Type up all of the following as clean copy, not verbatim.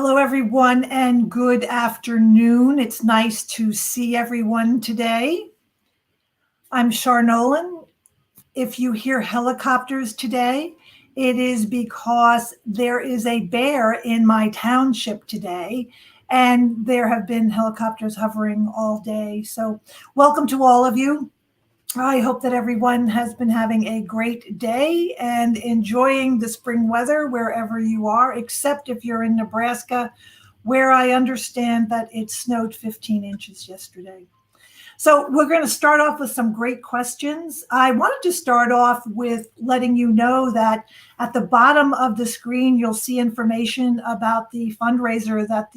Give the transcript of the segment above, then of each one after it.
Hello, everyone, and good afternoon. It's nice to see everyone today. I'm Char Nolan. If you hear helicopters today, it is because there is a bear in my township today, and there have been helicopters hovering all day. So, welcome to all of you. I hope that everyone has been having a great day and enjoying the spring weather wherever you are, except if you're in Nebraska, where I understand that it snowed 15 inches yesterday. So we're going to start off with some great questions. I wanted to start off with letting you know that at the bottom of the screen, you'll see information about the fundraiser that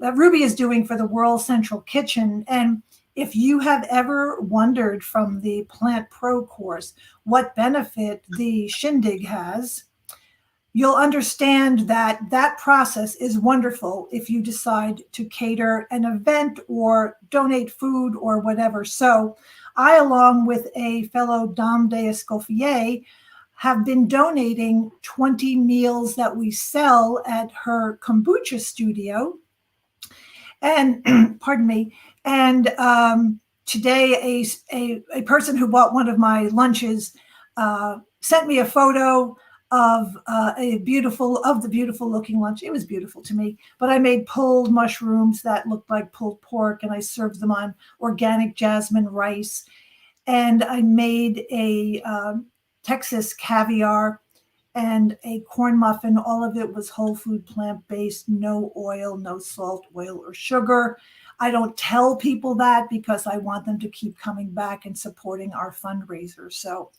that Ruby is doing for the World Central Kitchen. And if you have ever wondered from the Plant Pro course what benefit the shindig has, you'll understand that that process is wonderful if you decide to cater an event or donate food or whatever. So I, along with a fellow Dame d'Escoffier, have been donating 20 meals that we sell at her kombucha studio. And pardon me. And today, a person who bought one of my lunches sent me a photo of the beautiful looking lunch. It was beautiful to me. But I made pulled mushrooms that looked like pulled pork, and I served them on organic jasmine rice. And I made a Texas caviar and a corn muffin. All of it was whole food, plant-based, no oil, no salt, oil, or sugar. I don't tell people that because I want them to keep coming back and supporting our fundraiser. So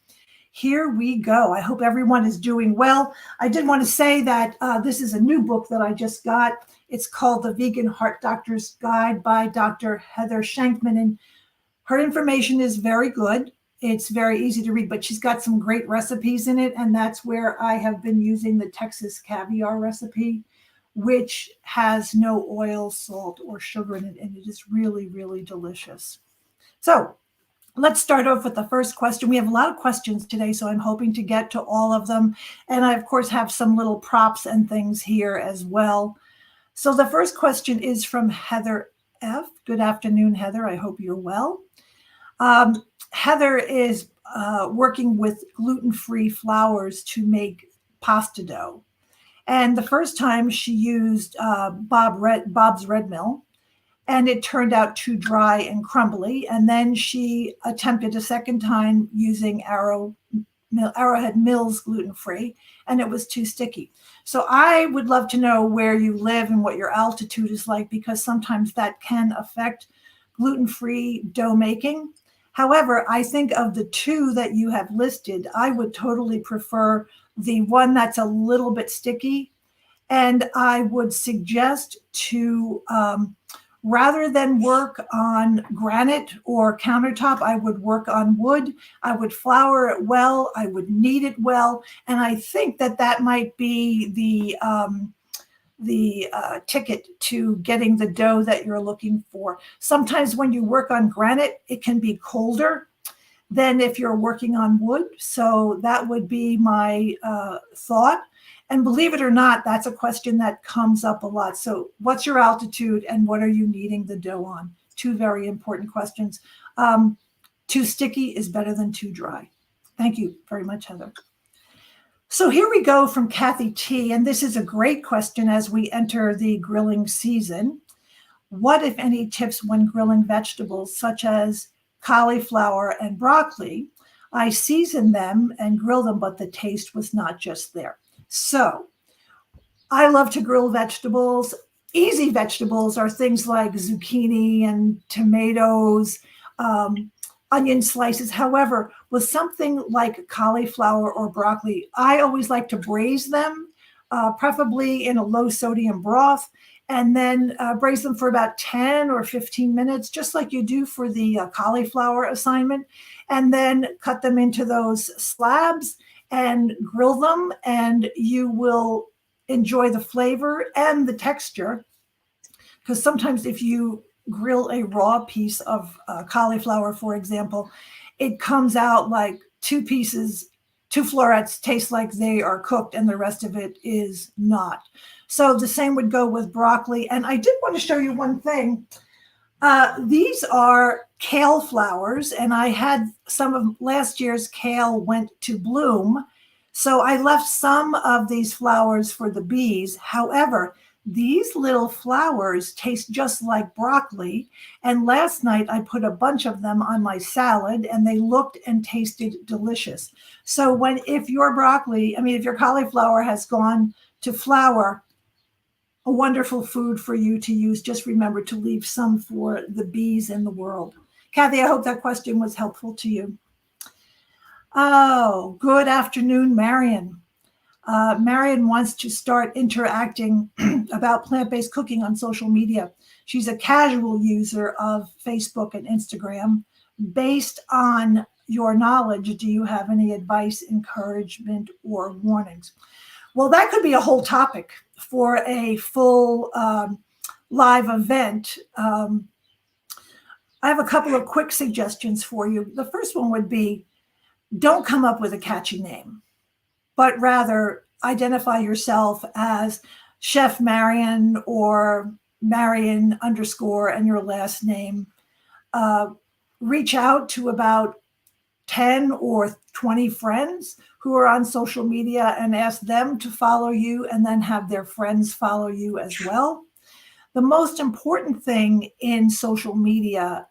here we go. I hope everyone is doing well. I did want to say that this is a new book that I just got. It's called The Vegan Heart Doctor's Guide by Dr. Heather Shankman, and her information is very good. It's very easy to read, but she's got some great recipes in it. And that's where I have been using the Texas caviar recipe, which has no oil, salt, or sugar in it. And it is really, really delicious. So let's start off with the first question. We have a lot of questions today, so I'm hoping to get to all of them. And I, of course, have some little props and things here as well. So the first question is from Heather F. Good afternoon, Heather. I hope you're well. Heather is working with gluten-free flours to make pasta dough. And the first time she used Bob's Red Mill, and it turned out too dry and crumbly. And then she attempted a second time using Arrowhead Mills gluten-free, and it was too sticky. So I would love to know where you live and what your altitude is like, because sometimes that can affect gluten-free dough making. However, I think of the two that you have listed, I would totally prefer the one that's a little bit sticky. And I would suggest to, rather than work on granite or countertop, I would work on wood. I would flour it well. I would knead it well. And I think that that might be the ticket to getting the dough that you're looking for. Sometimes when you work on granite, it can be colder than if you're working on wood. So that would be my thought. And believe it or not, that's a question that comes up a lot. So what's your altitude and what are you kneading the dough on? Two very important questions. Too sticky is better than too dry. Thank you very much, Heather. So here we go from Kathy T. And this is a great question as we enter the grilling season. What, if any, tips when grilling vegetables such as cauliflower and broccoli? I season them and grill them, but the taste was not just there. So I love to grill vegetables. Easy vegetables are things like zucchini and tomatoes, onion slices. However, with something like cauliflower or broccoli, I always like to braise them, preferably in a low sodium broth, and then braise them for about 10 or 15 minutes, just like you do for the cauliflower assignment, and then cut them into those slabs and grill them, and you will enjoy the flavor and the texture. Because sometimes if you grill a raw piece of cauliflower, for example, it comes out like two 2 florets taste like they are cooked and the rest of it is not. So the same would go with broccoli. And I did want to show you one thing. These are kale flowers, and I had some of last year's kale went to bloom. So I left some of these flowers for the bees. However, these little flowers taste just like broccoli. And last night I put a bunch of them on my salad and they looked and tasted delicious. So if your cauliflower has gone to flower, a wonderful food for you to use. Just remember to leave some for the bees in the world. Kathy, I hope that question was helpful to you. Oh, good afternoon, Marion. Marion wants to start interacting about plant-based cooking on social media. She's a casual user of Facebook and Instagram. Based on your knowledge, do you have any advice, encouragement, or warnings? Well, that could be a whole topic for a full live event. I have a couple of quick suggestions for you. The first one would be, don't come up with a catchy name, but rather identify yourself as Chef Marion or Marion _ and your last name. Reach out to about 10 or 20 friends who are on social media and ask them to follow you, and then have their friends follow you as well. The most important thing in social media,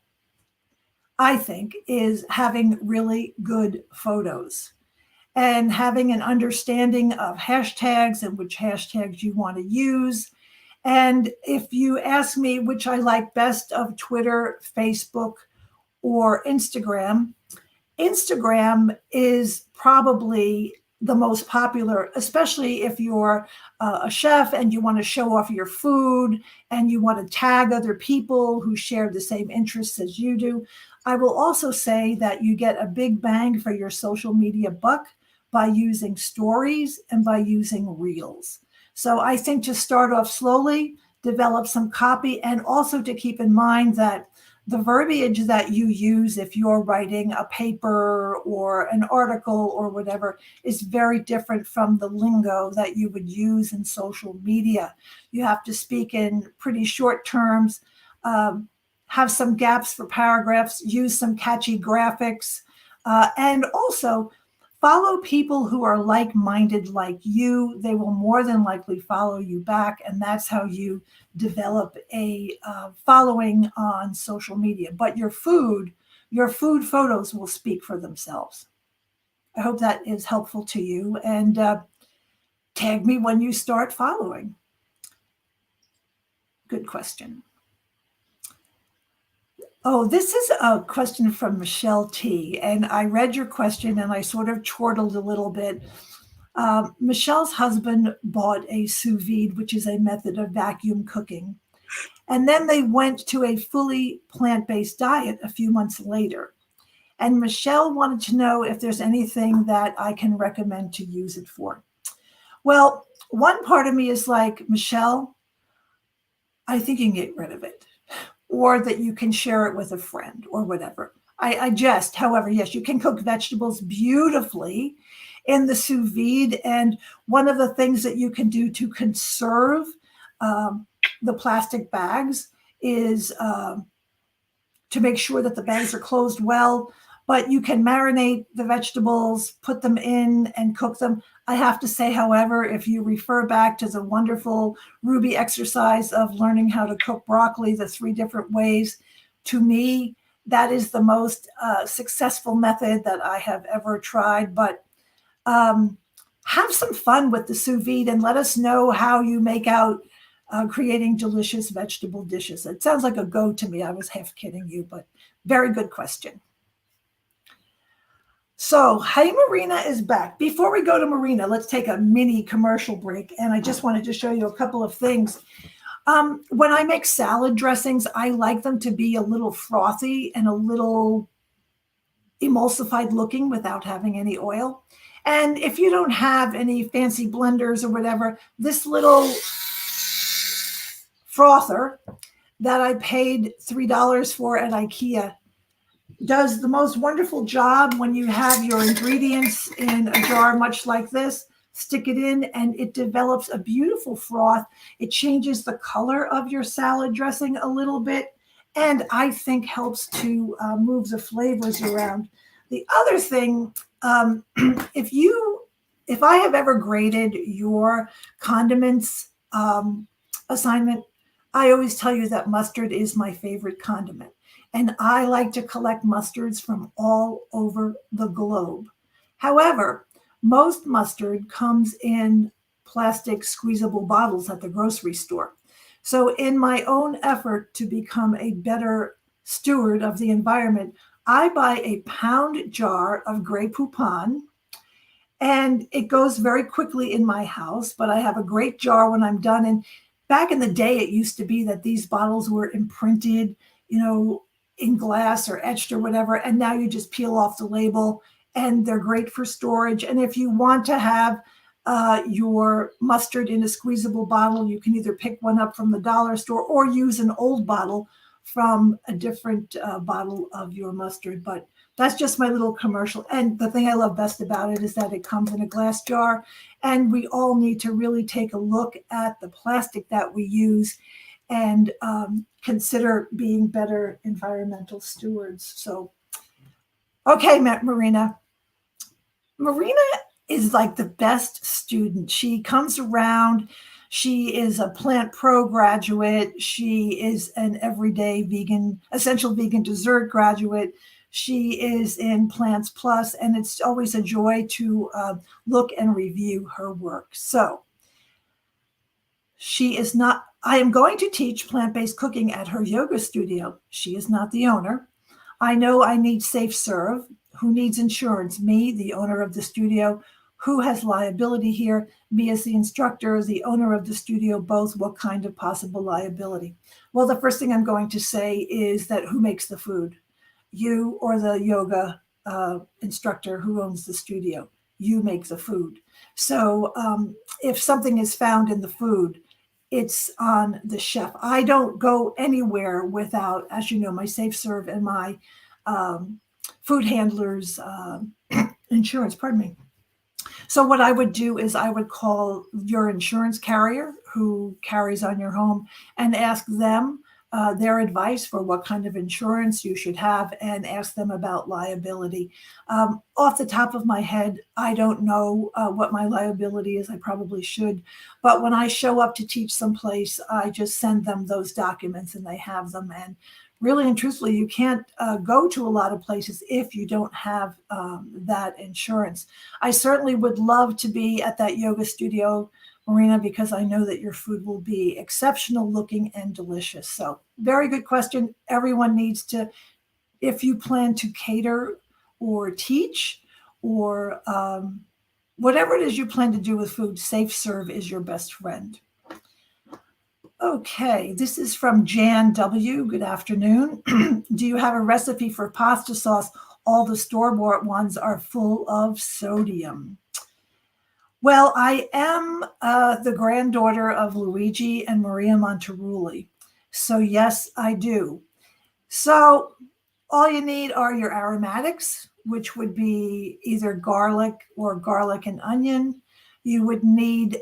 I think, is having really good photos and having an understanding of hashtags and which hashtags you want to use. And if you ask me which I like best of Twitter, Facebook, or Instagram, Instagram is probably the most popular, especially if you're a chef and you want to show off your food and you want to tag other people who share the same interests as you do. I will also say that you get a big bang for your social media buck by using stories and by using reels. So I think to start off slowly, develop some copy, and also to keep in mind that the verbiage that you use if you're writing a paper or an article or whatever is very different from the lingo that you would use in social media. You have to speak in pretty short terms, have some gaps for paragraphs, use some catchy graphics, and also follow people who are like-minded like you. They will more than likely follow you back, and that's how you develop a following on social media. But your food photos will speak for themselves. I hope that is helpful to you, and tag me when you start following. Good question. Oh, this is a question from Michelle T. And I read your question and I sort of chortled a little bit. Michelle's husband bought a sous vide, which is a method of vacuum cooking. And then they went to a fully plant-based diet a few months later. And Michelle wanted to know if there's anything that I can recommend to use it for. Well, one part of me is like, Michelle, I think you can get rid of it, or that you can share it with a friend or whatever. I jest. However, yes, you can cook vegetables beautifully in the sous vide. And one of the things that you can do to conserve the plastic bags is to make sure that the bags are closed well. But you can marinate the vegetables, put them in, and cook them. I have to say, however, if you refer back to the wonderful Ruby exercise of learning how to cook broccoli, the 3 different ways, to me, that is the most successful method that I have ever tried. But have some fun with the sous vide and let us know how you make out creating delicious vegetable dishes. It sounds like a go to me. I was half kidding you, but very good question. So, Hey Marina is back. Before we go to Marina, let's take a mini commercial break. And I just wanted to show you a couple of things. When I make salad dressings, I like them to be a little frothy and a little emulsified looking without having any oil. And if you don't have any fancy blenders or whatever, this little frother that I paid $3 for at IKEA does the most wonderful job when you have your ingredients in a jar much like this. Stick it in and it develops a beautiful froth. It changes the color of your salad dressing a little bit, and I think helps to move the flavors around. The other thing, if you if I have ever graded your condiments assignment, I always tell you that mustard is my favorite condiment. And I like to collect mustards from all over the globe. However, most mustard comes in plastic squeezable bottles at the grocery store. So, in my own effort to become a better steward of the environment, I buy a pound jar of Grey Poupon, and it goes very quickly in my house, but I have a great jar when I'm done. And back in the day, it used to be that these bottles were imprinted, you know, in glass or etched or whatever, and now you just peel off the label, and they're great for storage. And if you want to have your mustard in a squeezable bottle, you can either pick one up from the dollar store or use an old bottle from a different bottle of your mustard. But that's just my little commercial. And the thing I love best about it is that it comes in a glass jar. And we all need to really take a look at the plastic that we use and consider being better environmental stewards. So, okay, Marina. Marina is like the best student. She comes around. She is a Plant Pro graduate. She is an everyday vegan, essential vegan dessert graduate. She is in Plants Plus, and it's always a joy to look and review her work. So she is not, I am going to teach plant-based cooking at her yoga studio. She is not the owner. I know I need safe serve. Who needs insurance? Me, the owner of the studio. Who has liability here? Me as the instructor, the owner of the studio, both. What kind of possible liability? Well, the first thing I'm going to say is that who makes the food? You or the yoga instructor who owns the studio? You make the food. So if something is found in the food, it's on the chef. I don't go anywhere without, as you know, my safe serve and my food handler's insurance, pardon me. So what I would do is I would call your insurance carrier who carries on your home and ask them their advice for what kind of insurance you should have and ask them about liability. Off the top of my head, I don't know what my liability is. I probably should. But when I show up to teach someplace, I just send them those documents and they have them. And really and truthfully, you can't go to a lot of places if you don't have that insurance. I certainly would love to be at that yoga studio, Marina, because I know that your food will be exceptional looking and delicious. So very good question. Everyone needs to, if you plan to cater or teach or whatever it is you plan to do with food, safe serve is your best friend. Okay, this is from Jan W. Good afternoon. Do you have a recipe for pasta sauce? All the store-bought ones are full of sodium. Well, I am the granddaughter of Luigi and Maria Monterulli. So yes, I do. So all you need are your aromatics, which would be either garlic or garlic and onion. You would need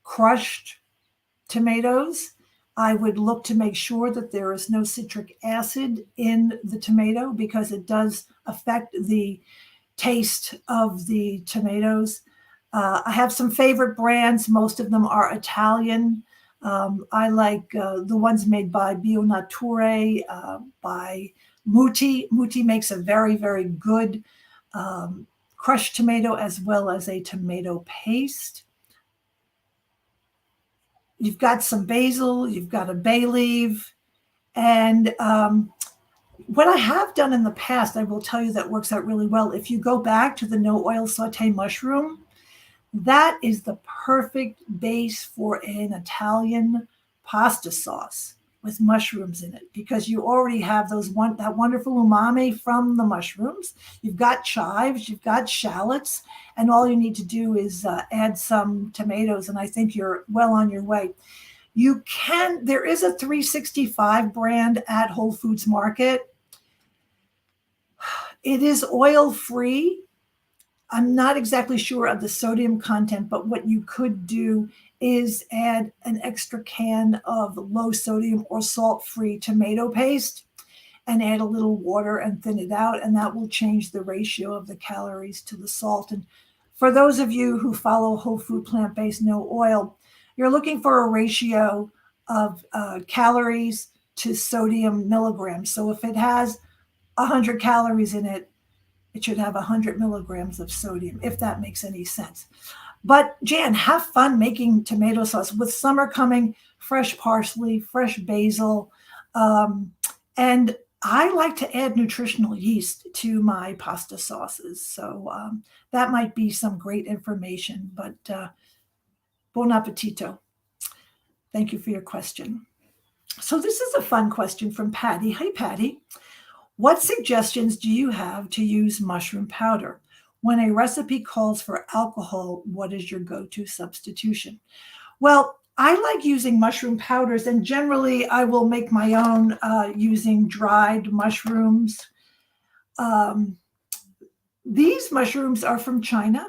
crushed tomatoes. I would look to make sure that there is no citric acid in the tomato because it does affect the taste of the tomatoes. I have some favorite brands. Most of them are Italian. I like the ones made by Bio Nature, by Muti. Muti makes a very, very good crushed tomato as well as a tomato paste. You've got some basil, you've got a bay leaf, and what I have done in the past, I will tell you that works out really well. If you go back to the no oil saute mushroom, that is the perfect base for an Italian pasta sauce with mushrooms in it because you already have that wonderful umami from the mushrooms. You've got chives, you've got shallots, and all you need to do is add some tomatoes, and I think you're well on your way. There is a 365 brand at Whole Foods Market. It is oil-free. I'm not exactly sure of the sodium content, but what you could do is add an extra can of low sodium or salt-free tomato paste and add a little water and thin it out, and that will change the ratio of the calories to the salt. And for those of you who follow whole food, plant-based, no oil, you're looking for a ratio of calories to sodium milligrams. So if it has 100 calories in it, it should have 100 milligrams of sodium, if that makes any sense. But Jan, have fun making tomato sauce. With summer coming, fresh parsley, fresh basil, and I like to add nutritional yeast to my pasta sauces. So that might be some great information, but buon appetito. Thank you for your question. So this is a fun question from Patty. Hi, Patty. What suggestions do you have to use mushroom powder? When a recipe calls for alcohol, what is your go-to substitution? Well, I like using mushroom powders, and generally I will make my own using dried mushrooms. These mushrooms are from China.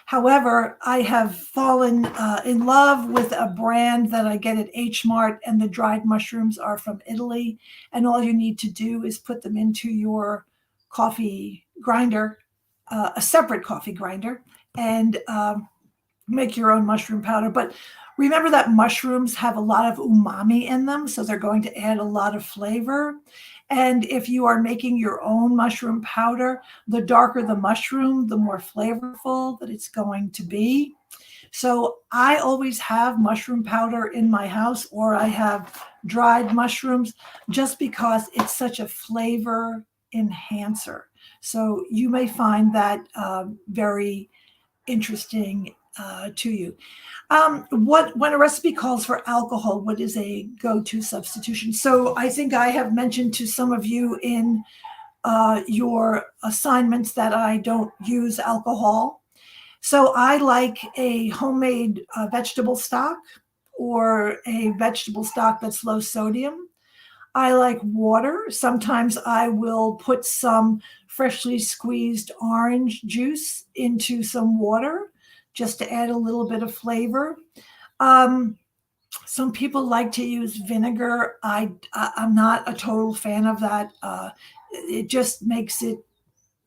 However, I have fallen in love with a brand that I get at H Mart, and the dried mushrooms are from Italy. And all you need to do is put them into your coffee grinder, a separate coffee grinder, and make your own mushroom powder. But remember that mushrooms have a lot of umami in them, so they're going to add a lot of flavor. And if you are making your own mushroom powder, the darker the mushroom, the more flavorful that it's going to be. So I always have mushroom powder in my house, or I have dried mushrooms, just because it's such a flavor enhancer. So you may find that very interesting to you. When a recipe calls for alcohol, what is a go-to substitution? So I think I have mentioned to some of you in your assignments that I don't use alcohol. So I like a homemade vegetable stock, or a vegetable stock that's low sodium. I like water. Sometimes I will put some freshly squeezed orange juice into some water just to add a little bit of flavor. Some people like to use vinegar. I'm not a total fan of that. It just makes it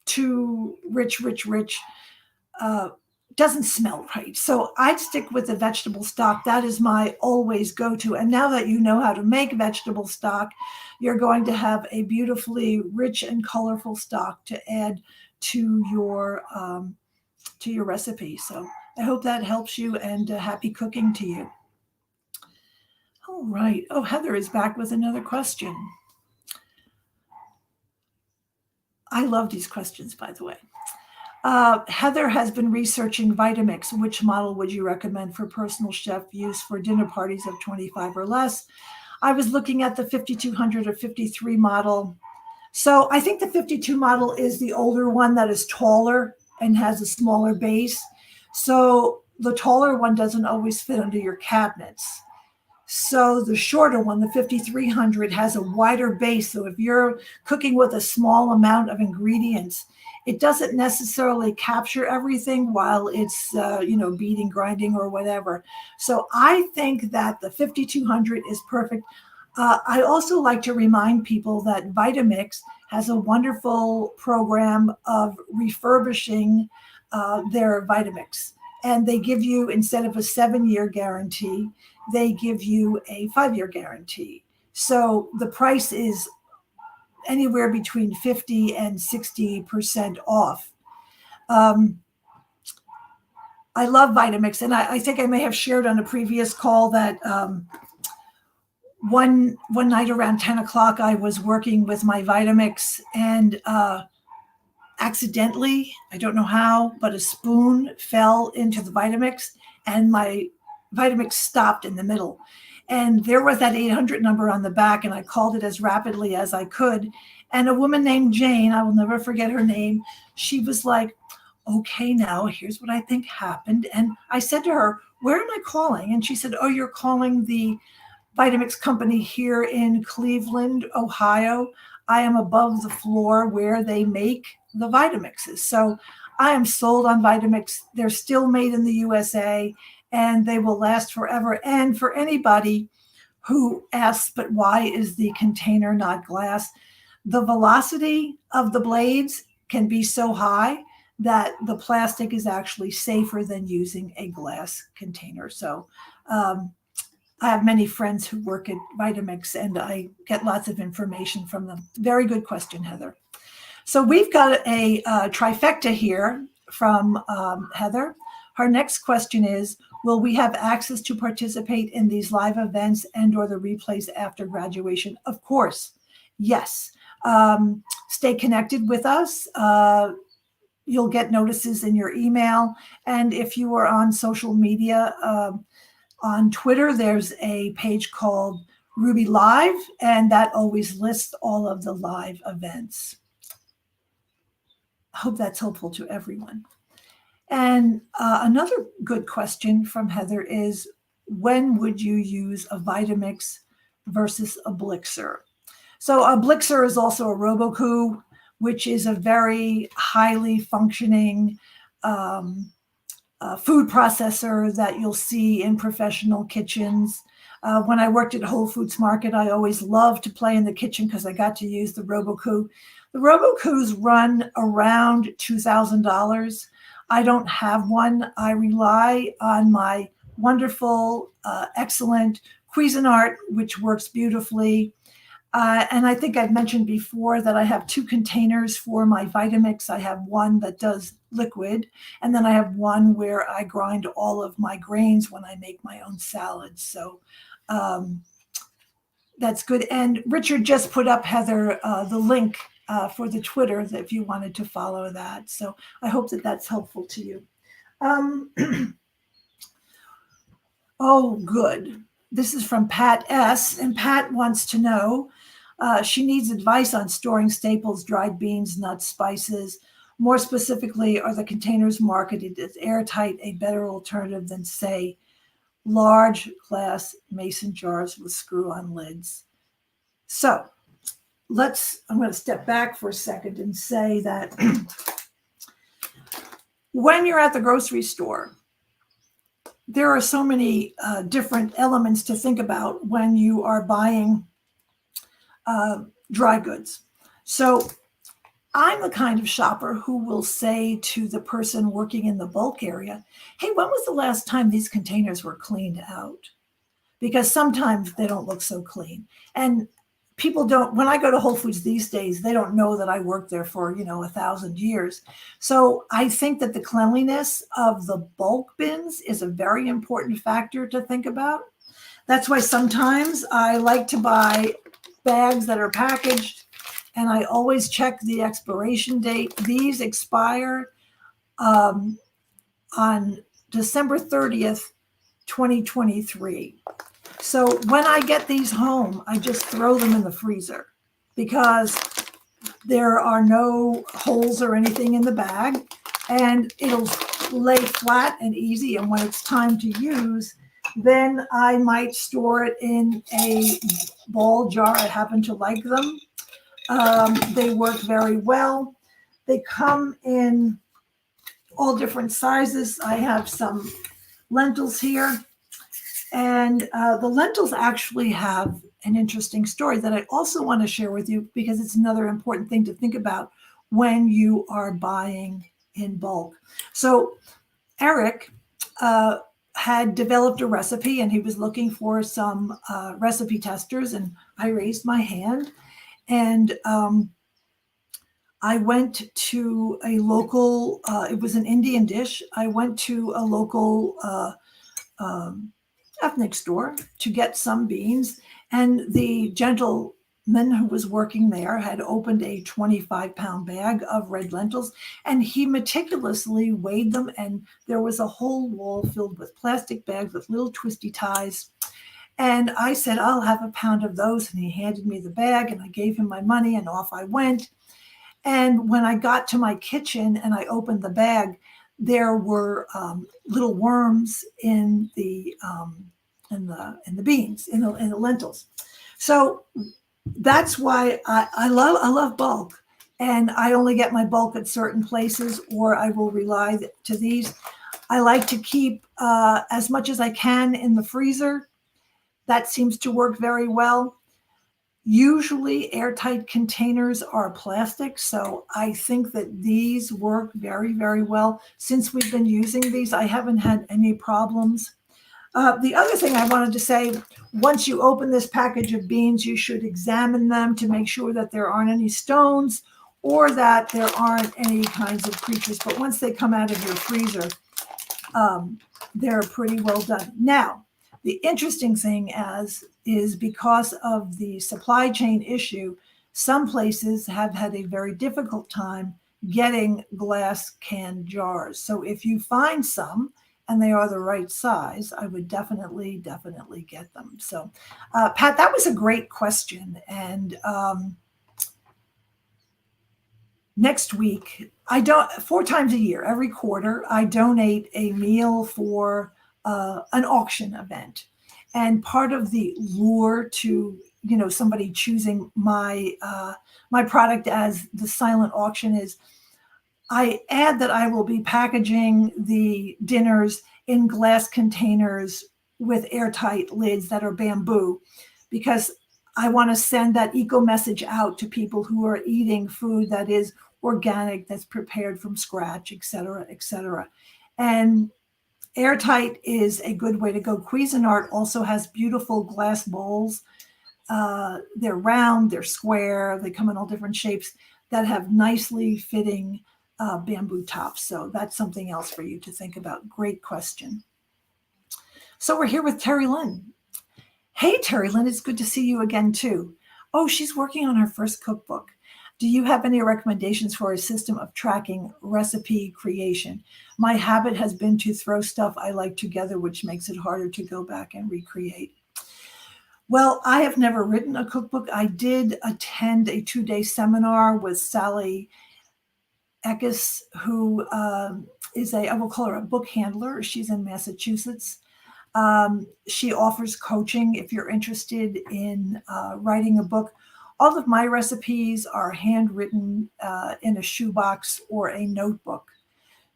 too rich. Doesn't smell right. So I'd stick with the vegetable stock. That is my always go-to. And now that you know how to make vegetable stock, you're going to have a beautifully rich and colorful stock to add to your recipe. So I hope that helps you, and happy cooking to you. All right. Oh, Heather is back with another question. I love these questions, by the way. Heather has been researching Vitamix. Which model would you recommend for personal chef use for dinner parties of 25 or less? I was looking at the 5200 or 53 model. So I think the 52 model is the older one that is taller and has a smaller base. So the taller one doesn't always fit under your cabinets. So the shorter one, the 5300, has a wider base. So if you're cooking with a small amount of ingredients, it doesn't necessarily capture everything while it's, beating, grinding, or whatever. So I think that the 5200 is perfect. I also like to remind people that Vitamix has a wonderful program of refurbishing their Vitamix. And they give you, instead of a 7-year guarantee, they give you a 5-year guarantee. So the price is anywhere between 50 and 60% off. I love Vitamix, and I think I may have shared on a previous call that one night around 10 o'clock, I was working with my Vitamix, and accidentally, I don't know how, but a spoon fell into the Vitamix, and my Vitamix stopped in the middle. And there was that 800 number on the back, and I called it as rapidly as I could. And a woman named Jane, I will never forget her name, she was like, okay, now here's what I think happened. And I said to her, where am I calling? And she said, oh, you're calling the Vitamix company here in Cleveland, Ohio. I am above the floor where they make the Vitamixes. So I am sold on Vitamix. They're still made in the USA and they will last forever. And for anybody who asks, but why is the container not glass? The velocity of the blades can be so high that the plastic is actually safer than using a glass container. So I have many friends who work at Vitamix and I get lots of information from them. Very good question, Heather. So we've got a trifecta here from Heather. Her next question is, will we have access to participate in these live events and or the replays after graduation? Of course, yes. Stay connected with us. You'll get notices in your email. And if you are on social media, on Twitter, there's a page called Ruby Live, and that always lists all of the live events. I hope that's helpful to everyone. And another good question from Heather is, when would you use a Vitamix versus Oblixer? So Oblixer is also a RoboCoo, which is a very highly functioning food processor that you'll see in professional kitchens. When I worked at Whole Foods Market, I always loved to play in the kitchen because I got to use the RoboCoo. The RoboCoos run around $2,000. I don't have one. I rely on my wonderful, excellent Cuisinart, which works beautifully. And I think I've mentioned before that I have two containers for my Vitamix. I have one that does liquid, and then I have one where I grind all of my grains when I make my own salads. So that's good. And Richard just put up, Heather, the link for the Twitter if you wanted to follow that. So I hope that that's helpful to you. Oh, good. This is from Pat S. And Pat wants to know, she needs advice on storing staples, dried beans, nuts, spices. More specifically, are the containers marketed as airtight a better alternative than, say, large glass mason jars with screw-on lids? So I'm going to step back for a second and say that when you're at the grocery store, there are so many different elements to think about when you are buying dry goods. So I'm the kind of shopper who will say to the person working in the bulk area, hey, when was the last time these containers were cleaned out? Because sometimes they don't look so clean. And people don't, when I go to Whole Foods these days, they don't know that I worked there for, 1,000 years. So I think that the cleanliness of the bulk bins is a very important factor to think about. That's why sometimes I like to buy bags that are packaged, and I always check the expiration date. These expire on December 30th, 2023. So when I get these home, I just throw them in the freezer because there are no holes or anything in the bag, and it'll lay flat and easy. And when it's time to use, then I might store it in a ball jar. I happen to like them. They work very well. They come in all different sizes. I have some lentils here. And the lentils actually have an interesting story that I also want to share with you because it's another important thing to think about when you are buying in bulk. So Eric had developed a recipe and he was looking for some recipe testers, and I raised my hand, and I went to a local, it was an Indian dish. I went to a local ethnic store to get some beans, and the gentleman who was working there had opened a 25-pound bag of red lentils, and he meticulously weighed them, and there was a whole wall filled with plastic bags with little twisty ties. And I said, I'll have a pound of those, and he handed me the bag, and I gave him my money, and off I went. And when I got to my kitchen and I opened the bag, there were little worms in the beans, in the lentils. So That's why I love bulk, and I only get my bulk at certain places, or I will rely to these. I like to keep as much as I can in the freezer. That seems to work very well. Usually, airtight containers are plastic, so I think that these work very, very well. Since we've been using these, I haven't had any problems. The other thing I wanted to say, once you open this package of beans, you should examine them to make sure that there aren't any stones or that there aren't any kinds of creatures. But once they come out of your freezer, um, they're pretty well done. Now, the interesting thing is because of the supply chain issue, some places have had a very difficult time getting glass can jars. So if you find some and they are the right size, I would definitely get them. So, Pat, that was a great question. And next week, I don't 4 times a year, every quarter, I donate a meal for an auction event. And part of the lure to somebody choosing my product as the silent auction is I add that I will be packaging the dinners in glass containers with airtight lids that are bamboo because I want to send that eco message out to people who are eating food that is organic, that's prepared from scratch, et cetera, et cetera. And airtight is a good way to go. Cuisinart also has beautiful glass bowls. They're round, they're square, they come in all different shapes that have nicely fitting bamboo tops. So that's something else for you to think about. Great question. So we're here with Terry Lynn. Hey, Terry Lynn, it's good to see you again, too. Oh, she's working on her first cookbook. Do you have any recommendations for a system of tracking recipe creation? My habit has been to throw stuff I like together, which makes it harder to go back and recreate. Well, I have never written a cookbook. I did attend a 2-day seminar with Sally Eckes, who is I will call her a book handler. She's in Massachusetts. She offers coaching if you're interested in writing a book. All of my recipes are handwritten in a shoebox or a notebook.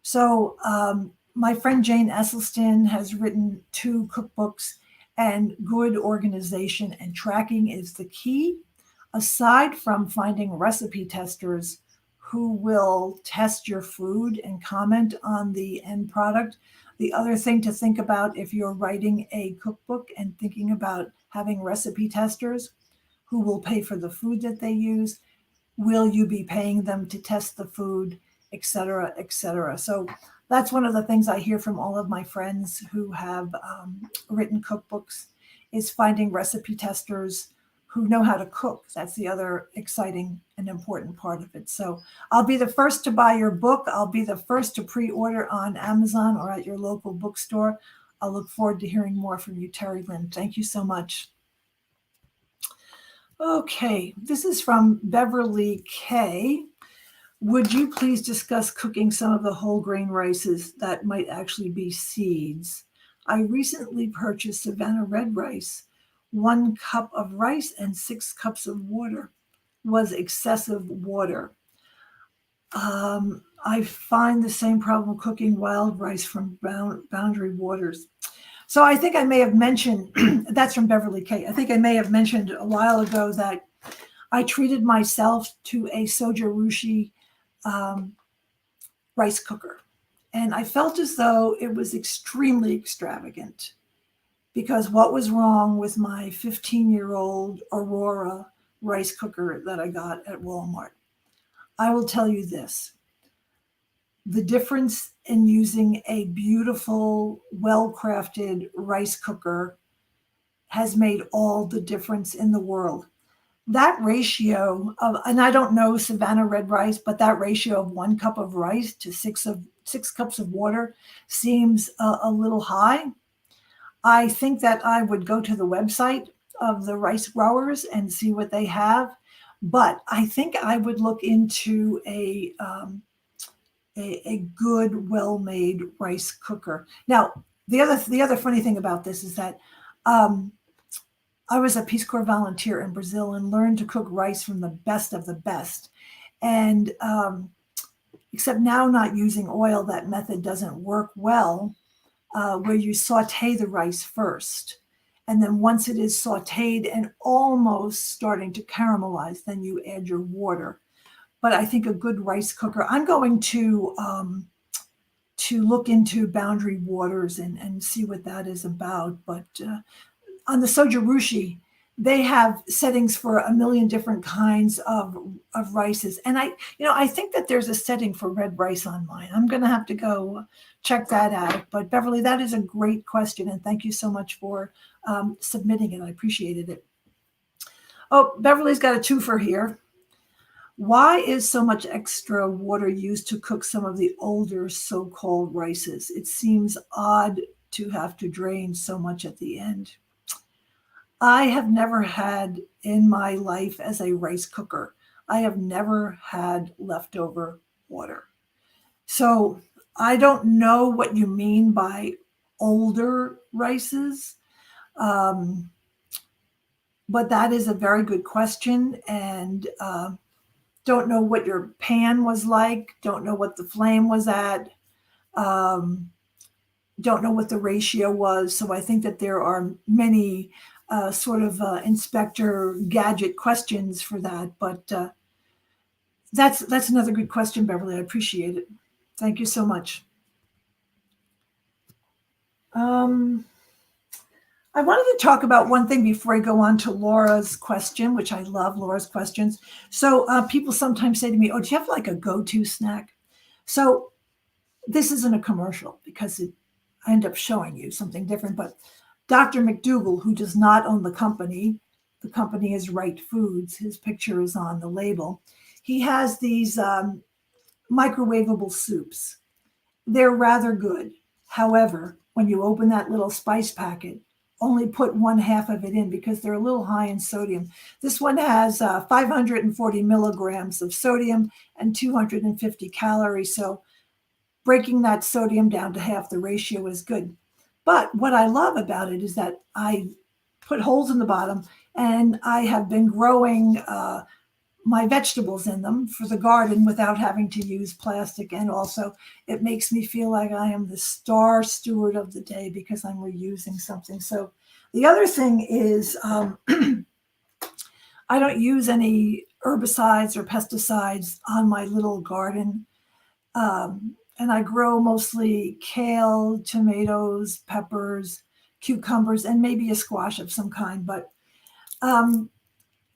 So my friend Jane Esselstyn has written 2 cookbooks, and good organization and tracking is the key. Aside from finding recipe testers who will test your food and comment on the end product, the other thing to think about if you're writing a cookbook and thinking about having recipe testers who will pay for the food that they use, will you be paying them to test the food, et cetera, et cetera. So that's one of the things I hear from all of my friends who have written cookbooks is finding recipe testers who know how to cook. That's the other exciting and important part of it. So I'll be the first to buy your book. I'll be the first to pre-order on Amazon or at your local bookstore. I'll look forward to hearing more from you, Terry Lynn. Thank you so much. Okay, this is from Beverly K. Would you please discuss cooking some of the whole grain rices that might actually be seeds? I recently purchased Savannah red rice. 1 cup of rice and 6 cups of water was excessive water. I find the same problem cooking wild rice from Boundary Waters. So I think I may have mentioned, that's from Beverly K. I think I may have mentioned a while ago that I treated myself to a Sojarushi rice cooker. And I felt as though it was extremely extravagant because what was wrong with my 15-year-old Aurora rice cooker that I got at Walmart? I will tell you this. The difference in using a beautiful, well-crafted rice cooker has made all the difference in the world. That ratio of, and I don't know Savannah red rice, but that ratio of 1 cup of rice to 6 cups of water seems a little high. I think that I would go to the website of the rice growers and see what they have, but I think I would look into a good, well-made rice cooker. Now, the other funny thing about this is that I was a Peace Corps volunteer in Brazil and learned to cook rice from the best of the best. And except now not using oil, that method doesn't work well, where you saute the rice first. And then once it is sauteed and almost starting to caramelize, then you add your water. But I think a good rice cooker, I'm going to look into Boundary Waters and see what that is about. But on the sojarushi, they have settings for a million different kinds of rices. And I think that there's a setting for red rice on mine. I'm going to have to go check that out. But Beverly, that is a great question. And thank you so much for submitting it. I appreciated it. Oh, Beverly's got a twofer here. Why is so much extra water used to cook some of the older so-called rices? It seems odd to have to drain so much at the end. I have never had in my life as a rice cooker, I have never had leftover water. So I don't know what you mean by older rices. But that is a very good question. And don't know what your pan was like. Don't know what the flame was at. Don't know what the ratio was. So I think that there are many inspector gadget questions for that. But that's another good question, Beverly. I appreciate it. Thank you so much. I wanted to talk about one thing before I go on to Laura's question, which I love Laura's questions. So people sometimes say to me, oh, do you have like a go-to snack? So this isn't a commercial because I end up showing you something different. But Dr. McDougall, who does not own the company is Right Foods. His picture is on the label. He has these microwavable soups. They're rather good. However, when you open that little spice packet, only put 1/2 of it in because they're a little high in sodium. This one has 540 milligrams of sodium and 250 calories. So breaking that sodium down to half the ratio is good. But what I love about it is that I put holes in the bottom and I have been growing my vegetables in them for the garden without having to use plastic. And also it makes me feel like I am the star steward of the day because I'm reusing something. So the other thing is I don't use any herbicides or pesticides on my little garden. And I grow mostly kale, tomatoes, peppers, cucumbers, and maybe a squash of some kind. But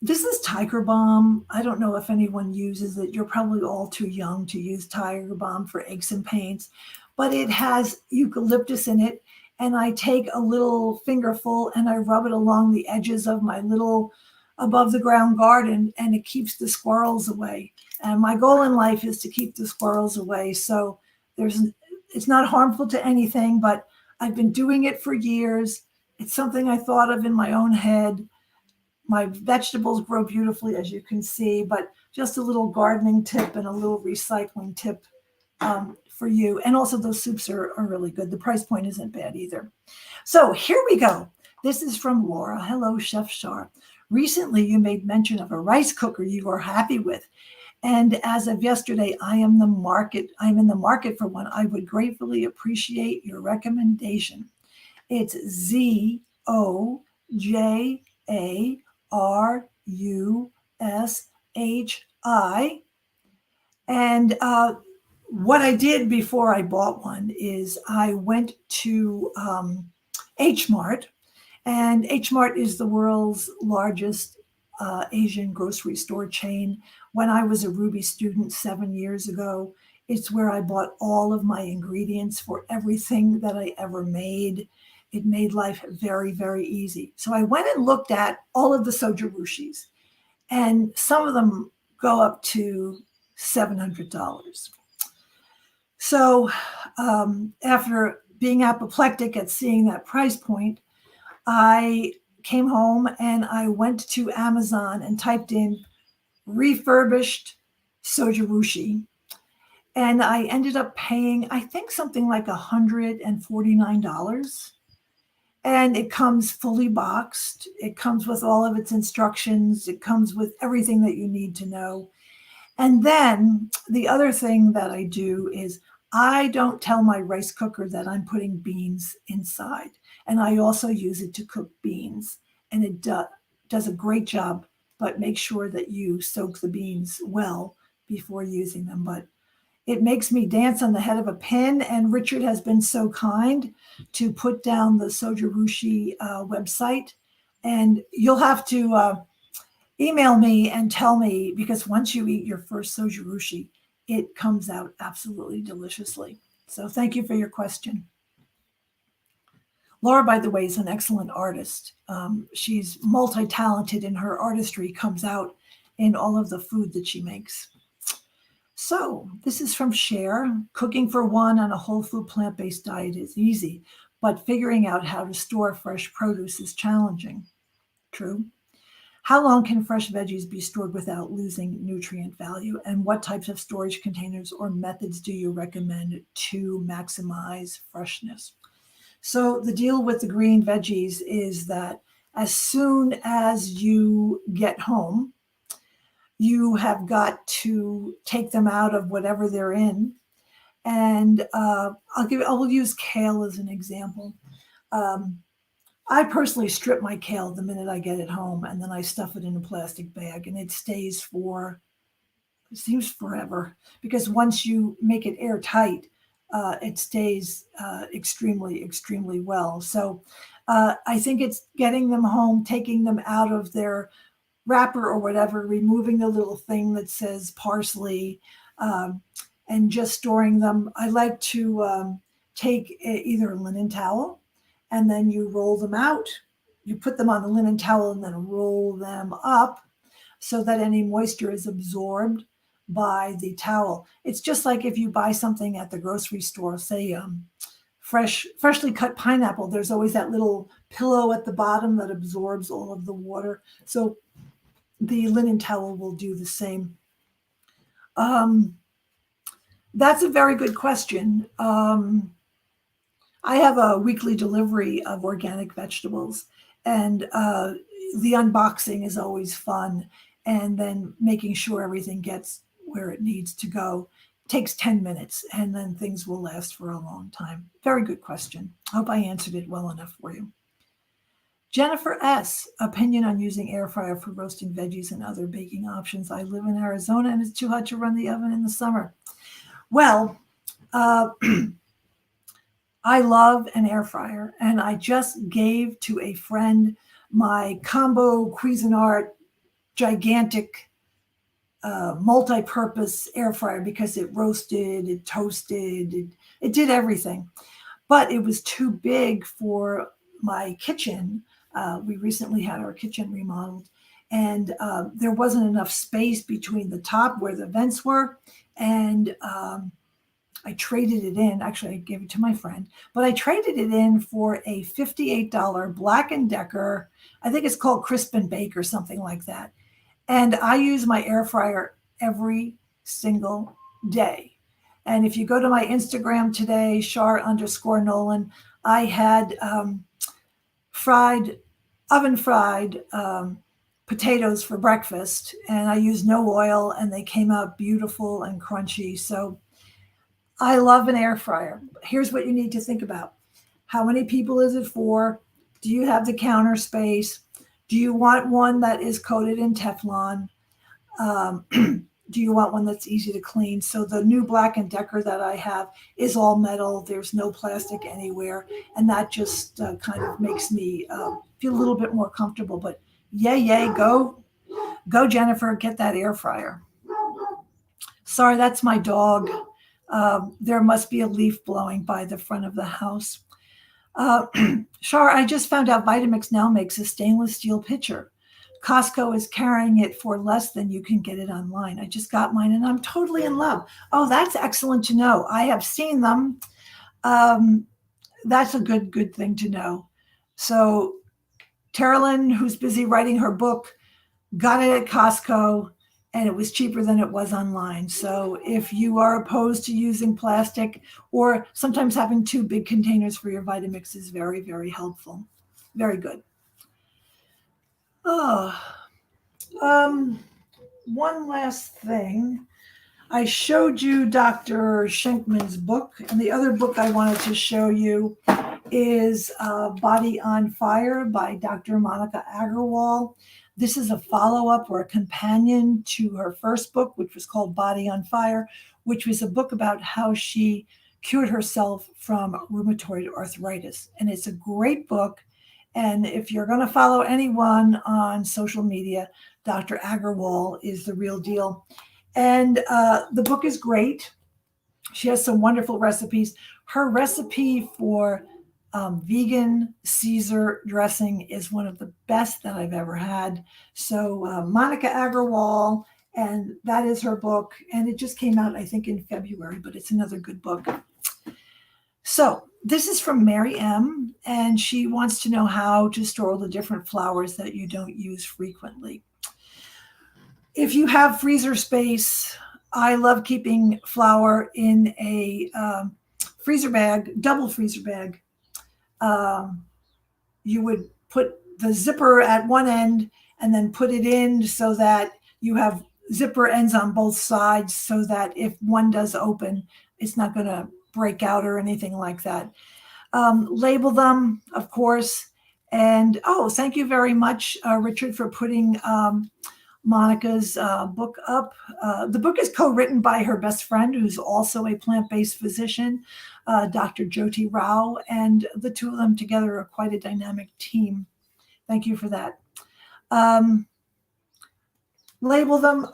this is Tiger Balm. I don't know if anyone uses it. You're probably all too young to use Tiger Balm for aches and pains, but it has eucalyptus in it. And I take a little fingerful and I rub it along the edges of my little above the ground garden, and it keeps the squirrels away. And my goal in life is to keep the squirrels away. So it's not harmful to anything, but I've been doing it for years. It's something I thought of in my own head. My vegetables grow beautifully, as you can see, but just a little gardening tip and a little recycling tip for you. And also those soups are really good. The price point isn't bad either. So here we go. This is from Laura. Hello, Chef Char. Recently, you made mention of a rice cooker you are happy with. And as of yesterday, I'm in the market for one. I would gratefully appreciate your recommendation. It's ZOJARUSHI. And what I did before I bought one is I went to H Mart, and H Mart is the world's largest Asian grocery store chain. When I was a Ruby student 7 years ago, it's where I bought all of my ingredients for everything that I ever made. It made life very, very easy. So I went and looked at all of the sojarushis, and some of them go up to $700. So after being apoplectic at seeing that price point, I came home and I went to Amazon and typed in refurbished sojarushi. And I ended up paying, I think, something like $149. And it comes fully boxed. It comes with all of its instructions. It comes with everything that you need to know. And then the other thing that I do is I don't tell my rice cooker that I'm putting beans inside. And I also use it to cook beans. And it does a great job, but make sure that you soak the beans well before using them. But it makes me dance on the head of a pin. And Richard has been so kind to put down the Sojirushi website. And you'll have to email me and tell me, because once you eat your first Sojirushi, it comes out absolutely deliciously. So thank you for your question. Laura, by the way, is an excellent artist. She's multi-talented, and her artistry comes out in all of the food that she makes. So this is from Char. Cooking for one on a whole food plant-based diet is easy, but figuring out how to store fresh produce is challenging. True. How long can fresh veggies be stored without losing nutrient value? And what types of storage containers or methods do you recommend to maximize freshness? So the deal with the green veggies is that as soon as you get home, you have got to take them out of whatever they're in. And I'll use kale as an example. I personally strip my kale the minute I get it home, and then I stuff it in a plastic bag, and it stays for, it seems forever, because once you make it airtight, it stays extremely, extremely well. So I think it's getting them home, taking them out of their wrapper or whatever, removing the little thing that says parsley, and just storing them. I like to take either a linen towel, and then you roll them out. You put them on the linen towel and then roll them up so that any moisture is absorbed by the towel. It's just like if you buy something at the grocery store, say freshly cut pineapple, there's always that little pillow at the bottom that absorbs all of the water. So the linen towel will do the same. That's a very good question. I have a weekly delivery of organic vegetables, and the unboxing is always fun. And then making sure everything gets where it needs to go takes 10 minutes, and then things will last for a long time. Very good question. Hope I answered it well enough for you. Jennifer S., opinion on using air fryer for roasting veggies and other baking options. I live in Arizona, and it's too hot to run the oven in the summer. Well, I love an air fryer, and I just gave to a friend my combo Cuisinart gigantic multi-purpose air fryer because it roasted, it toasted, it did everything. But it was too big for my kitchen. We recently had our kitchen remodeled, and there wasn't enough space between the top where the vents were, and I traded it in. Actually, I gave it to my friend, but I traded it in for a $58 Black & Decker. I think it's called Crisp and Bake or something like that. And I use my air fryer every single day. And if you go to my Instagram today, Char_Nolan, I had oven fried potatoes for breakfast, and I used no oil, and they came out beautiful and crunchy. So I love an air fryer. Here's what you need to think about. How many people is it for? Do you have the counter space? Do you want one that is coated in Teflon? Do you want one that's easy to clean? So the new Black & Decker that I have is all metal. There's no plastic anywhere. And that just kind of makes me feel a little bit more comfortable. But yay, go Jennifer, get that air fryer. Sorry, that's my dog. There must be a leaf blowing by the front of the house. Char, I just found out Vitamix now makes a stainless steel pitcher. Costco is carrying it for less than you can get it online. I just got mine, and I'm totally in love. Oh, that's excellent to know. I have seen them. That's a good thing to know. So Terilyn, who's busy writing her book, got it at Costco, and it was cheaper than it was online. So if you are opposed to using plastic, or sometimes having two big containers for your Vitamix is very, very helpful. Very good. Oh, one last thing. I showed you Dr. Shankman's book, and the other book I wanted to show you is Body on Fire by Dr. Monica Agarwal. This is a follow-up or a companion to her first book, which was called Body on Fire, which was a book about how she cured herself from rheumatoid arthritis. And it's a great book. And if you're going to follow anyone on social media, Dr. Agarwal is the real deal. And the book is great. She has some wonderful recipes. Her recipe for vegan Caesar dressing is one of the best that I've ever had. So Monica Agarwal, and that is her book. And it just came out, I think, in February, but it's another good book. So this is from Mary M., and she wants to know how to store all the different flours that you don't use frequently. If you have freezer space, I love keeping flour in a freezer bag, double freezer bag. You would put the zipper at one end and then put it in so that you have zipper ends on both sides so that if one does open, it's not going to break out or anything like that. Label them, of course. And, thank you very much, Richard, for putting Monica's book up. The book is co-written by her best friend, who's also a plant-based physician, Dr. Jyoti Rao, and the two of them together are quite a dynamic team. Thank you for that. Label them.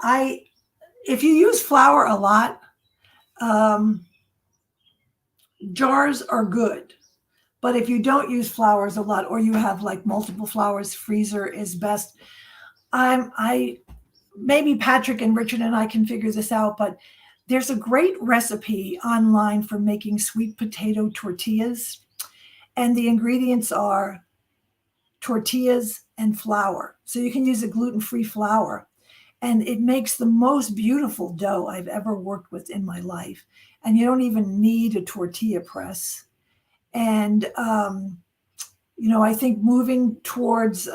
If you use flour a lot, jars are good. But if you don't use flours a lot, or you have like multiple flours, freezer is best. Maybe Patrick and Richard and I can figure this out, but there's a great recipe online for making sweet potato tortillas. And the ingredients are tortillas and flour. So you can use a gluten-free flour. And it makes the most beautiful dough I've ever worked with in my life. And you don't even need a tortilla press. And I think moving towards,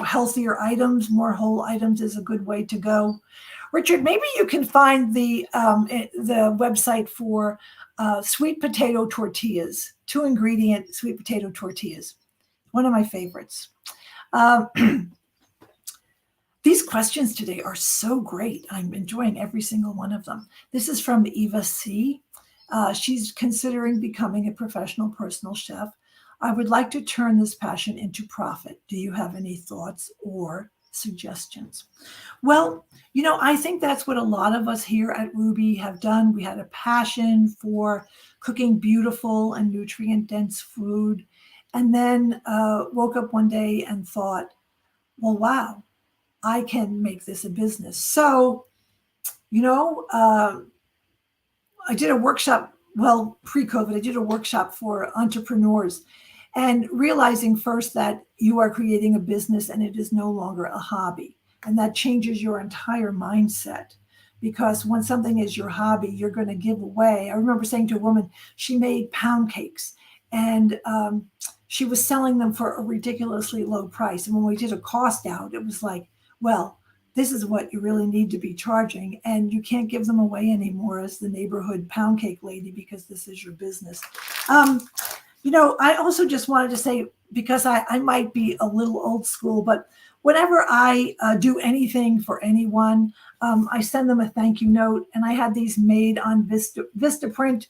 healthier items, more whole items is a good way to go. Richard, maybe you can find the website for sweet potato tortillas, 2-ingredient sweet potato tortillas. One of my favorites. These questions today are so great. I'm enjoying every single one of them. This is from Eva C. She's considering becoming a professional personal chef. I would like to turn this passion into profit. Do you have any thoughts or suggestions? Well, I think that's what a lot of us here at Ruby have done. We had a passion for cooking beautiful and nutrient-dense food, and then woke up one day and thought, well, wow, I can make this a business. So, I did a workshop, pre-COVID, I did a workshop for entrepreneurs, and realizing first that you are creating a business and it is no longer a hobby. And that changes your entire mindset, because when something is your hobby, you're going to give away. I remember saying to a woman, she made pound cakes, and she was selling them for a ridiculously low price. And when we did a cost out, it was like, well, this is what you really need to be charging, and you can't give them away anymore as the neighborhood pound cake lady, because this is your business. I also just wanted to say, because I might be a little old school, but whenever I do anything for anyone, I send them a thank you note, and I had these made on Vistaprint.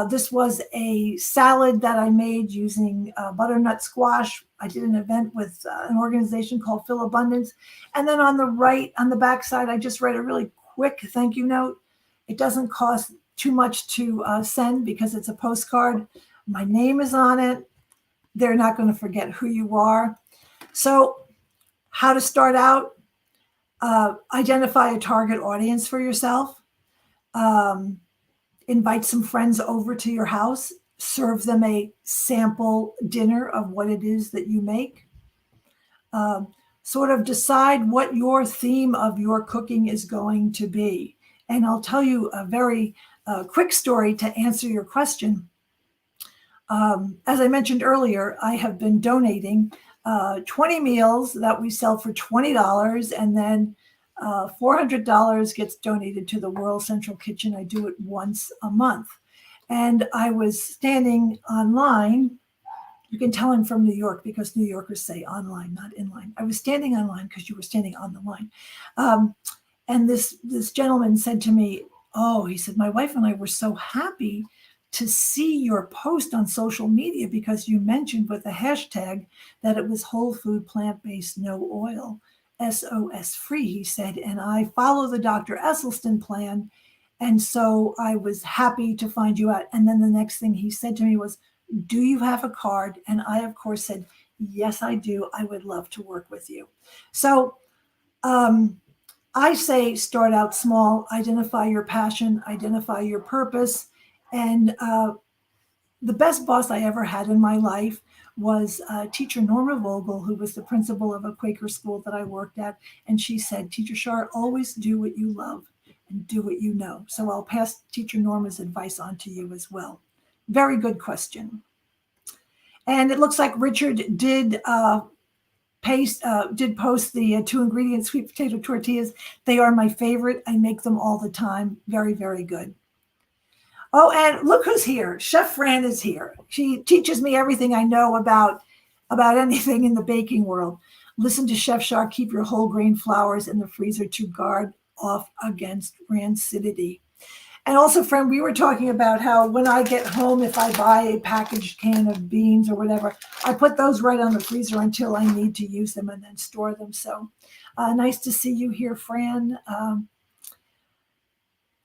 This was a salad that I made using butternut squash. I did an event with an organization called Phil Abundance. And then on the back side, I just write a really quick thank you note. It doesn't cost too much to send because it's a postcard. My name is on it. They're not going to forget who you are. So how to start out? Identify a target audience for yourself. Invite some friends over to your house, serve them a sample dinner of what it is that you make. Sort of decide what your theme of your cooking is going to be. And I'll tell you a very quick story to answer your question. As I mentioned earlier, I have been donating 20 meals that we sell for $20, and then $400 gets donated to the World Central Kitchen. I do it once a month. And I was standing online. You can tell I'm from New York because New Yorkers say online, not in line. I was standing online because you were standing on the line. And this gentleman said to me, oh, he said, my wife and I were so happy to see your post on social media because you mentioned with the hashtag that it was whole food, plant-based, no oil, SOS free, he said. And I follow the Dr. Esselstyn plan. And so I was happy to find you out. And then the next thing he said to me was, do you have a card? And I, of course, said, yes, I do. I would love to work with you. So I say start out small, identify your passion, identify your purpose. And the best boss I ever had in my life was teacher Norma Vogel, who was the principal of a Quaker school that I worked at. And she said, Teacher Char, always do what you love and do what you know. So I'll pass Teacher Norma's advice on to you as well. Very good question. And it looks like Richard did post the 2-ingredient sweet potato tortillas. They are my favorite. I make them all the time. Very, very good. Oh, and look who's here. Chef Fran is here. She teaches me everything I know about anything in the baking world. Listen to Chef Char, keep your whole grain flours in the freezer to guard off against rancidity. And also, Fran, we were talking about how when I get home, if I buy a packaged can of beans or whatever, I put those right on the freezer until I need to use them and then store them. So nice to see you here, Fran.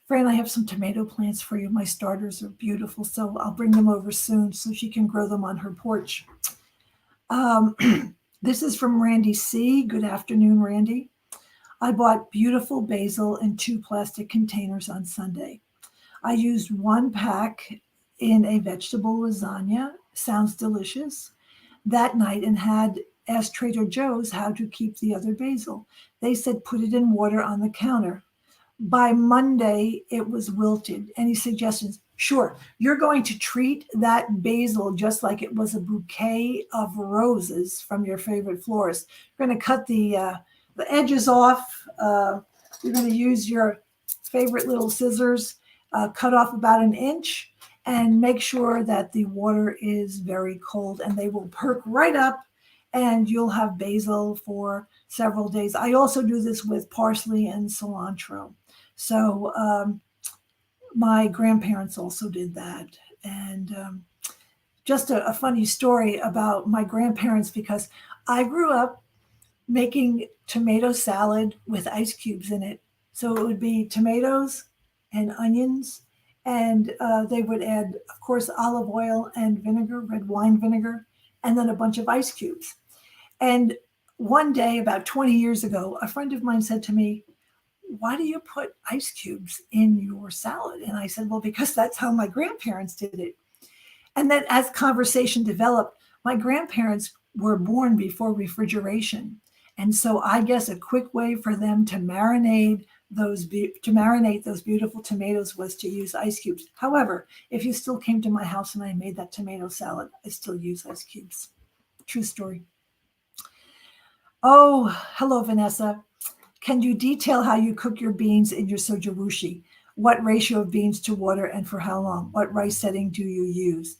Fran, I have some tomato plants for you. My starters are beautiful, so I'll bring them over soon so she can grow them on her porch. This is from Randy C. Good afternoon, Randy. I bought beautiful basil in 2 plastic containers on Sunday. I used 1 pack in a vegetable lasagna. Sounds delicious. That night and had asked Trader Joe's how to keep the other basil. They said put it in water on the counter. By Monday, it was wilted. Any suggestions? Sure. You're going to treat that basil just like it was a bouquet of roses from your favorite florist. You're going to cut the edges off. You're going to use your favorite little scissors, cut off about 1 inch, and make sure that the water is very cold, and they will perk right up, and you'll have basil for several days. I also do this with parsley and cilantro. So my grandparents also did that. And just a funny story about my grandparents, because I grew up making tomato salad with ice cubes in it. So it would be tomatoes and onions, and they would add, of course, olive oil and vinegar, red wine vinegar, and then a bunch of ice cubes. And one day, about 20 years ago, a friend of mine said to me, why do you put ice cubes in your salad? And I said, well, because that's how my grandparents did it. And then as conversation developed, my grandparents were born before refrigeration. And so I guess a quick way for them to marinate those beautiful tomatoes was to use ice cubes. However, if you still came to my house and I made that tomato salad, I still use ice cubes. True story. Oh, hello, Vanessa. Can you detail how you cook your beans in your sojarushi? What ratio of beans to water and for how long? What rice setting do you use?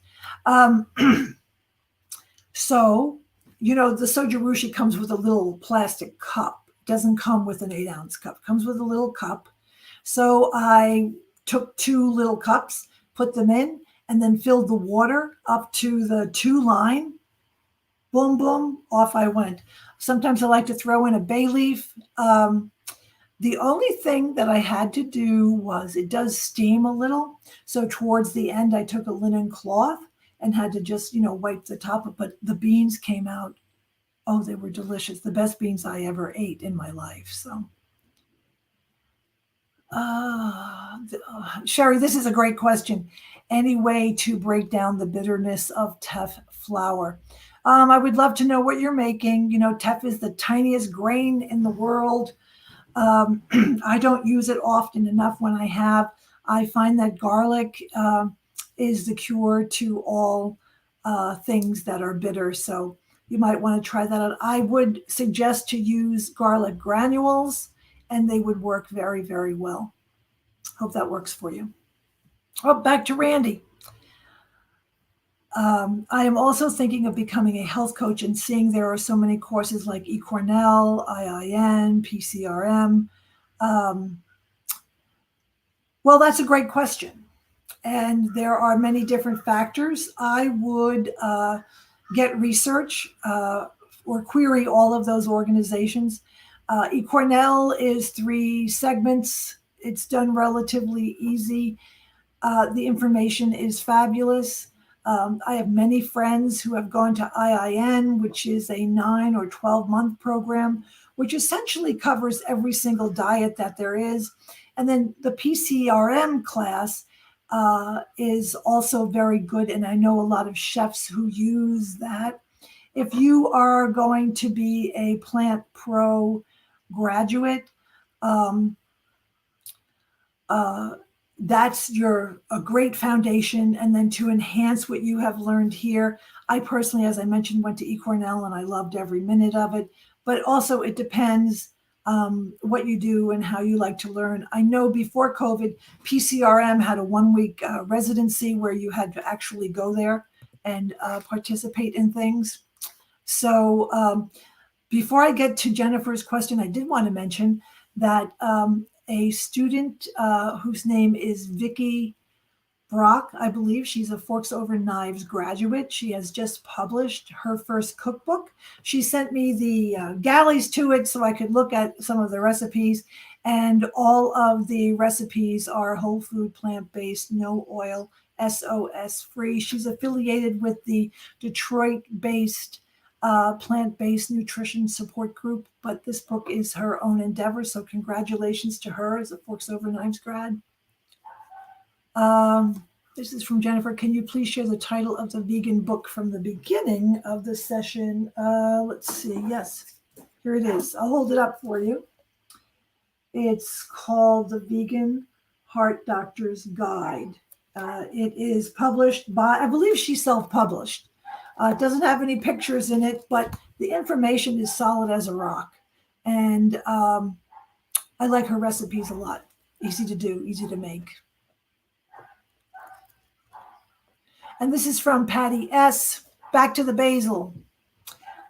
So, the sojarushi comes with a little plastic cup. It doesn't come with an 8-ounce cup. It comes with a little cup. So I took 2 little cups, put them in, and then filled the water up to the 2 line. Boom, boom, off I went. Sometimes I like to throw in a bay leaf. The only thing that I had to do was it does steam a little. So towards the end, I took a linen cloth and had to just, wipe the top of it. But the beans came out. Oh, they were delicious. The best beans I ever ate in my life. So, Sherry, this is a great question. Any way to break down the bitterness of teff flour? I would love to know what you're making. Teff is the tiniest grain in the world. I don't use it often enough when I find that garlic is the cure to all things that are bitter. So you might want to try that out. I would suggest to use garlic granules, and they would work very, very well. Hope that works for you. Oh, back to Randy. I am also thinking of becoming a health coach and seeing there are so many courses like eCornell, IIN, PCRM. Well, that's a great question. And there are many different factors. I would get research or query all of those organizations. eCornell is 3 segments. It's done relatively easy. The information is fabulous. I have many friends who have gone to IIN, which is a 9 or 12-month program, which essentially covers every single diet that there is. And then the PCRM class is also very good, and I know a lot of chefs who use that. If you are going to be a Plant Pro graduate, that's a great foundation. And then to enhance what you have learned here, I personally, as I mentioned, went to eCornell and I loved every minute of it. But also it depends what you do and how you like to learn. I know before COVID, PCRM had a 1-week residency where you had to actually go there and participate in things. So before I get to Jennifer's question, I did want to mention that a student whose name is Vicky Brock, I believe she's a Forks Over Knives graduate. She has just published her first cookbook. She sent me the galleys to it so I could look at some of the recipes. And all of the recipes are whole food, plant-based, no oil, SOS free. She's affiliated with the Detroit-based plant-based nutrition support group, but this book is her own endeavor. So congratulations to her as a Forks Over Knives grad. This is from Jennifer. Can you please share the title of the vegan book from the beginning of the session? Let's see. Yes, here it is. I'll hold it up for you. It's called The Vegan Heart Doctor's Guide. It is published by, I believe she's self-published. It doesn't have any pictures in it, but the information is solid as a rock. And I like her recipes a lot. Easy to do, easy to make. And this is from Patty S. Back to the basil.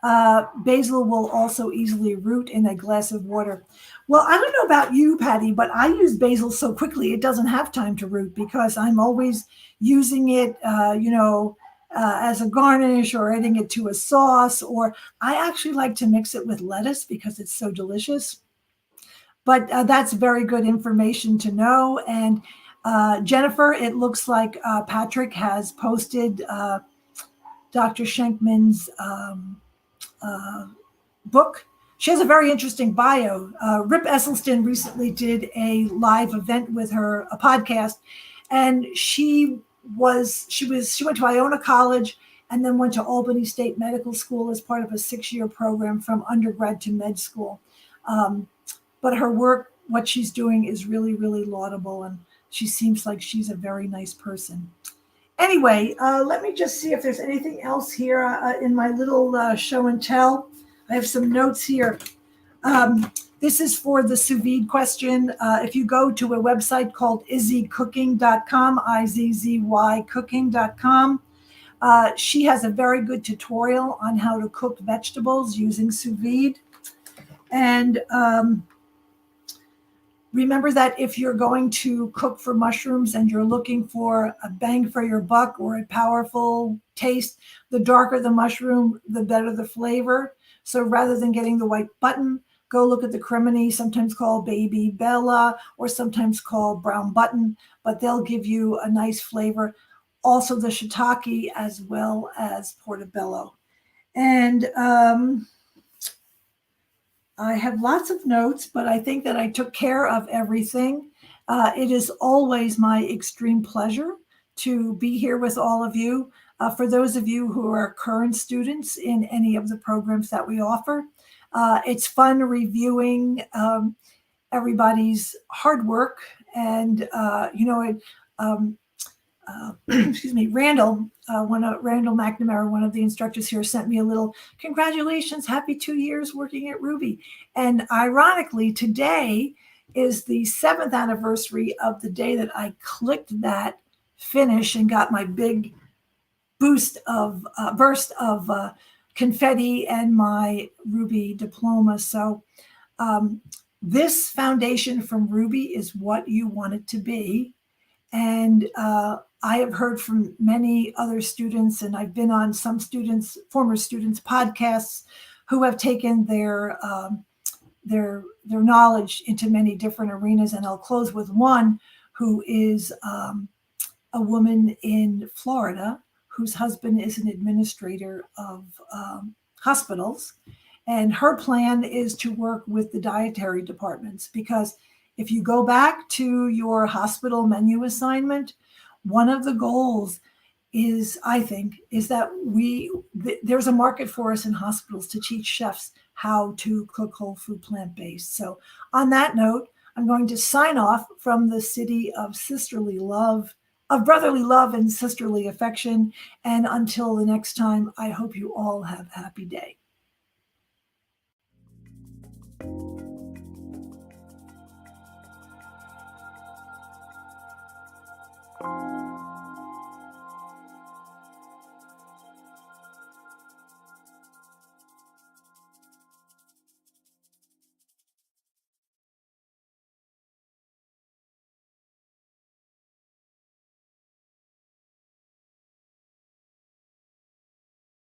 Basil will also easily root in a glass of water. Well, I don't know about you, Patty, but I use basil so quickly it doesn't have time to root because I'm always using it, as a garnish or adding it to a sauce, or I actually like to mix it with lettuce because it's so delicious. But that's very good information to know. And Jennifer, it looks like Patrick has posted Dr. Shankman's book. She has a very interesting bio. Rip Esselstyn recently did a live event with her, a podcast, and she went to Iona College and then went to Albany State Medical School as part of a 6-year program from undergrad to med school. But her work, what she's doing is really, really laudable, and she seems like she's a very nice person. Anyway, let me just see if there's anything else here in my little show and tell. I have some notes here. This is for the sous vide question. If you go to a website called izzycooking.com, IZZY cooking.com, she has a very good tutorial on how to cook vegetables using sous vide. And remember that if you're going to cook for mushrooms and you're looking for a bang for your buck or a powerful taste, the darker the mushroom, the better the flavor. So rather than getting the white button, go look at the crimini, sometimes called baby bella or sometimes called brown button, but they'll give you a nice flavor. Also the shiitake as well as portobello. And I have lots of notes, but I think that I took care of everything. It is always my extreme pleasure to be here with all of you. For those of you who are current students in any of the programs that we offer, it's fun reviewing everybody's hard work. And, excuse me, Randall, Randall McNamara, one of the instructors here, sent me a little congratulations, happy 2 years working at Ruby. And ironically, today is the 7th anniversary of the day that I clicked that finish and got my big burst of confetti and my Ruby diploma. So this foundation from Ruby is what you want it to be. And I have heard from many other students, and I've been on some former students' podcasts who have taken their knowledge into many different arenas. And I'll close with one who is a woman in Florida whose husband is an administrator of hospitals. And her plan is to work with the dietary departments, because if you go back to your hospital menu assignment, one of the goals is, I think, is that there's a market for us in hospitals to teach chefs how to cook whole food plant-based. So on that note, I'm going to sign off from the city of brotherly love and sisterly affection. And until the next time, I hope you all have a happy day.